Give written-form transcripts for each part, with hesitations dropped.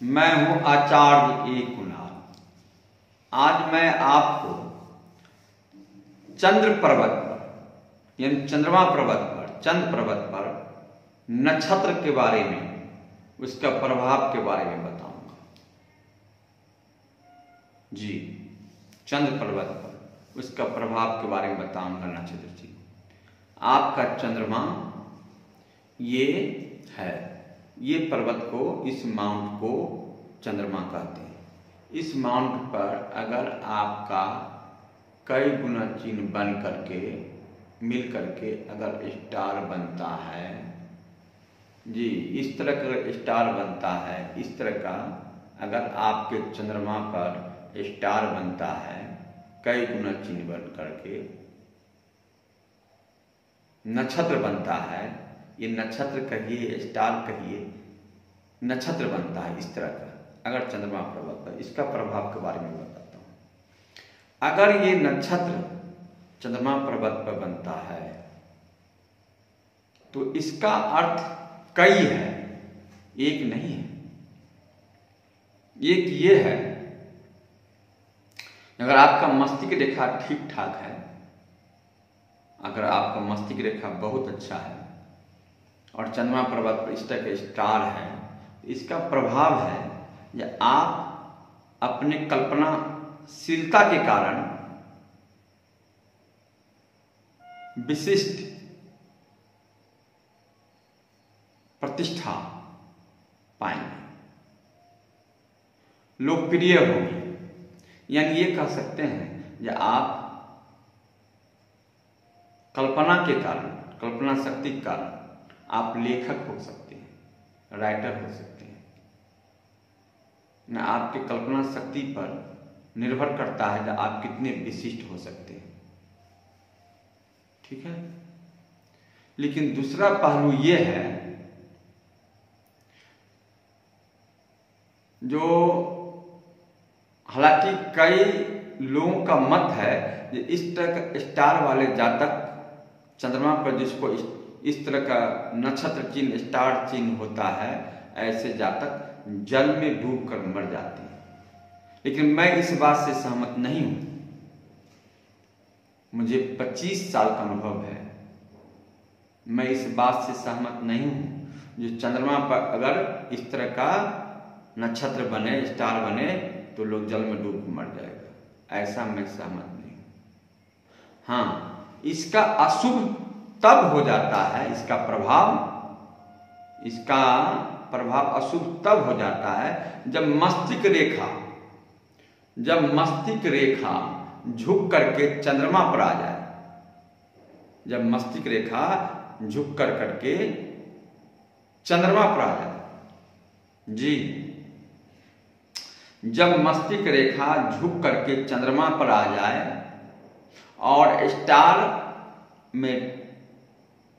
मैं हूं आचार्य ए कुणाल। आज मैं आपको चंद्र पर्वत पर यानी चंद्रमा पर्वत पर चंद्र पर्वत पर नक्षत्र के बारे में, उसका प्रभाव के बारे में बताऊंगा। जी, चंद्र पर्वत पर उसका प्रभाव के बारे में बताऊंगा। नक्षत्र जी, आपका चंद्रमा ये है, ये पर्वत को, इस माउंट को चंद्रमा कहते हैं। इस माउंट पर अगर आपका कई गुना चिन्ह बन करके मिल करके अगर स्टार बनता है, जी इस तरह का स्टार बनता है, इस तरह का अगर आपके चंद्रमा पर स्टार बनता है, कई गुना चिन्ह बन करके नक्षत्र बनता है, ये नक्षत्र कहिए, स्टार कहिए, नक्षत्र बनता है इस तरह का अगर चंद्रमा पर्वत पर। इसका प्रभाव के बारे में बताता हूं। अगर ये नक्षत्र चंद्रमा पर्वत पर बनता है तो इसका अर्थ कई है, एक नहीं है। एक ये है, अगर आपका मस्तिष्क रेखा ठीक ठाक है, अगर आपका मस्तिष्क रेखा बहुत अच्छा है और चंद्रमा पर्वत पर इस तरह के स्टार है, इसका प्रभाव है कि आप अपने कल्पनाशीलता के कारण विशिष्ट प्रतिष्ठा पाएंगे, लोकप्रिय होंगे। यानी ये कह सकते हैं कि आप कल्पना के कारण, कल्पना शक्ति के कारण आप लेखक हो सकते हैं, राइटर हो सकते हैं। न आपके कल्पना शक्ति पर निर्भर करता है कि आप कितने विशिष्ट हो सकते हैं। ठीक है। लेकिन दूसरा पहलू ये है, जो हालांकि कई लोगों का मत है कि इस तरह का स्टार वाले जातक चंद्रमा पर जिसको इस तरह का नक्षत्र चिन्ह, स्टार चिन्ह होता है, ऐसे जातक जल में डूब कर मर जाते हैं। लेकिन मैं इस बात से सहमत नहीं हूं। मुझे 25 साल का अनुभव है, मैं इस बात से सहमत नहीं हूं जो चंद्रमा पर अगर इस तरह का नक्षत्र बने, स्टार बने, तो लोग जल में डूब कर मर जाएगा। ऐसा मैं सहमत नहीं हूं। हाँ, इसका अशुभ तब हो जाता है, इसका प्रभाव अशुभ तब हो जाता है जब मस्तिष्क रेखा झुक करके चंद्रमा पर आ जाए। जब मस्तिष्क रेखा झुक करके चंद्रमा पर आ जाए, जी जब मस्तिष्क रेखा झुक करके चंद्रमा पर आ जाए और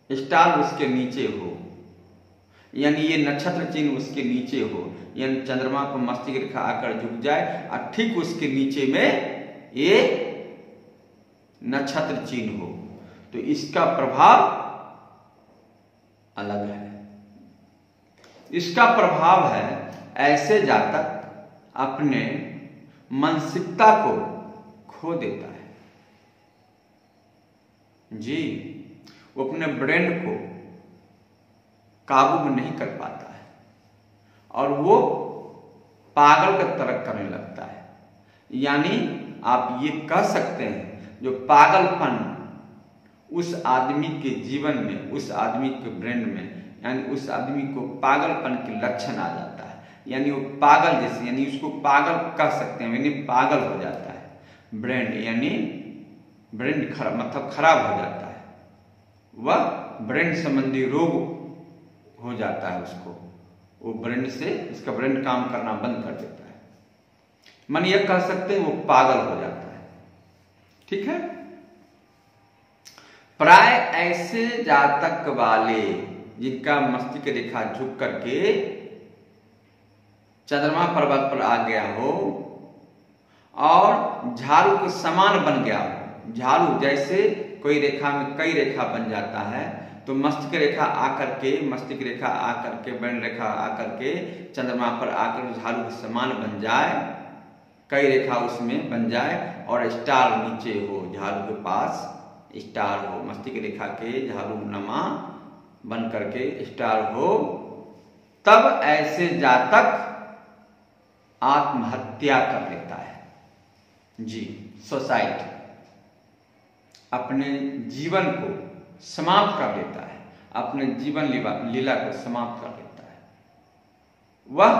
स्टार उसके नीचे हो, यानी ये नक्षत्र चिन्ह उसके नीचे हो, यानी चंद्रमा पर मस्तिष्क रेखा आकर झुक जाए और ठीक उसके नीचे में ये नक्षत्र चिन्ह हो, तो इसका प्रभाव अलग है। इसका प्रभाव है ऐसे जातक अपने मानसिकता को खो देता है। जी, वो अपने ब्रेन को काबू में नहीं कर पाता है और वो पागल की तरह करने लगता है। यानी आप ये कह सकते हैं जो पागलपन उस आदमी के जीवन में, उस आदमी के ब्रेन में, यानी उस आदमी को पागलपन के लक्षण आ जाता है। यानी वो पागल जैसे, यानी उसको पागल कह सकते हैं, यानी पागल हो जाता है ब्रेन, यानी ब्रेन मतलब खराब हो जाता है। वह ब्रेन संबंधी रोग हो जाता है उसको, वो ब्रेन से, इसका ब्रेन काम करना बंद कर देता है। मन यह कह सकते हैं वो पागल हो जाता है। ठीक है। प्राय ऐसे जातक वाले जिनका मस्तिष्क रेखा झुक करके चंद्रमा पर्वत पर आ गया हो और झाड़ू के समान बन गया हो, झाड़ू जैसे कोई रेखा में कई रेखा बन जाता है, तो मस्तिष्क रेखा आकर के वर्ण रेखा आकर के चंद्रमा पर आकर झाड़ू के समान बन जाए, कई रेखा उसमें बन जाए और स्टार नीचे हो, झाड़ू के पास स्टार हो, मस्तिष्क रेखा के झाड़ू नमा बन करके स्टार हो, तब ऐसे जातक आत्महत्या कर लेता है। जी, सुसाइड, अपने जीवन को समाप्त कर लेता है, अपने जीवन लीला को समाप्त कर लेता है, वह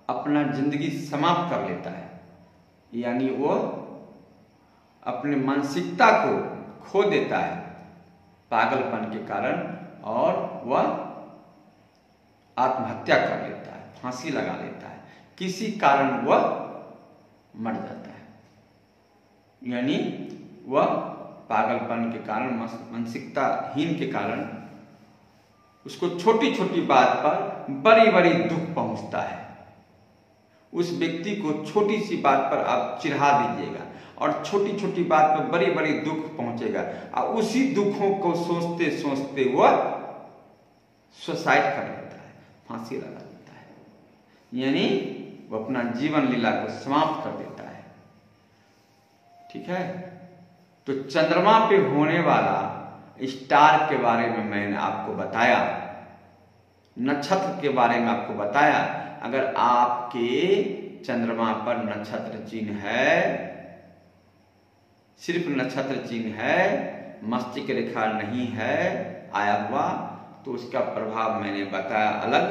अपना जिंदगी समाप्त कर लेता है, यानी वो अपने मानसिकता को खो देता है पागलपन के कारण और वह आत्महत्या कर लेता है, फांसी लगा लेता है, किसी कारण वह मर जाता है, यानी वह पागलपन के कारण, मानसिकताहीन के कारण उसको छोटी छोटी बात पर बड़ी बड़ी दुख पहुंचता है। उस व्यक्ति को छोटी सी बात पर आप चिढ़ा दीजिएगा और छोटी छोटी बात पर बड़ी बड़ी दुख पहुंचेगा और उसी दुखों को सोचते सोचते वह सुसाइड कर लेता है, फांसी लगा लेता है, यानी वो अपना जीवन लीला को समाप्त कर देता है। ठीक है, तो चंद्रमा पे होने वाला स्टार के बारे में मैंने आपको बताया, नक्षत्र के बारे में आपको बताया। अगर आपके चंद्रमा पर नक्षत्र चिन्ह है, सिर्फ नक्षत्र चिन्ह है, मस्तिष्क रेखा नहीं है आया हुआ, तो उसका प्रभाव मैंने बताया अलग।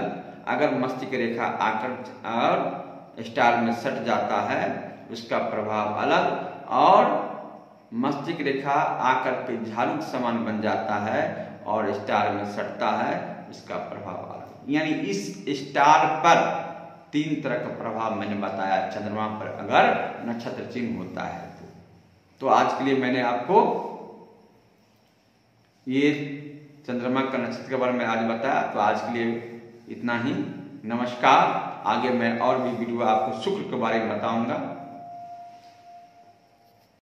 अगर मस्तिष्क रेखा आकर और स्टार में सट जाता है उसका प्रभाव अलग, और मस्तिष्क रेखा आकर के झाड़ू समान बन जाता है और स्टार में सटता है उसका प्रभाव अलग। यानी इस स्टार पर 3 तरह का प्रभाव मैंने बताया चंद्रमा पर अगर नक्षत्र चिन्ह होता है तो आज के लिए मैंने आपको ये चंद्रमा का नक्षत्र के बारे में आज बताया। तो आज के लिए इतना ही, नमस्कार। आगे मैं और भी वीडियो आपको शुक्र के बारे में बताऊंगा।